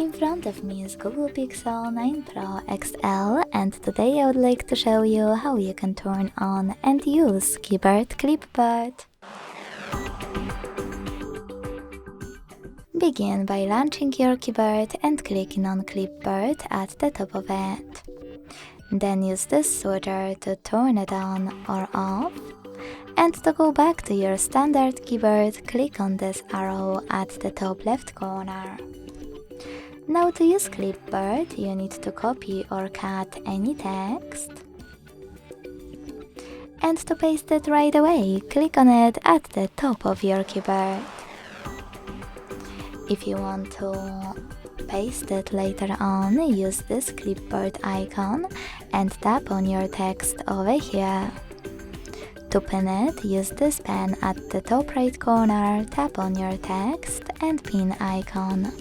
In front of me is Google Pixel 9 Pro XL, and today I would like to show you how you can turn on and use Keyboard Clipboard. Begin by launching your keyboard and clicking on Clipboard at the top of it. Then use this switcher to turn it on or off. And to go back to your standard keyboard, click on this arrow at the top left corner. Now to use Clipboard, you need to copy or cut any text. And to paste it right away, click on it at the top of your keyboard. If you want to paste it later on, use this clipboard icon and tap on your text over here. To pin it, use this pen at the top right corner, tap on your text and pin icon.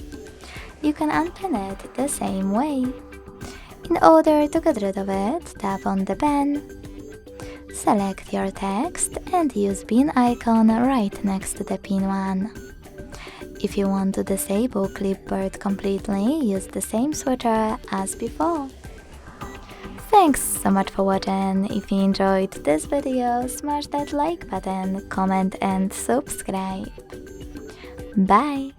You can unpin it the same way. In order to get rid of it, tap on the pen, select your text and use pin icon right next to the pin one. If you want to disable Clipboard completely, use the same switcher as before. Thanks so much for watching. If you enjoyed this video, smash that like button, comment and subscribe. Bye!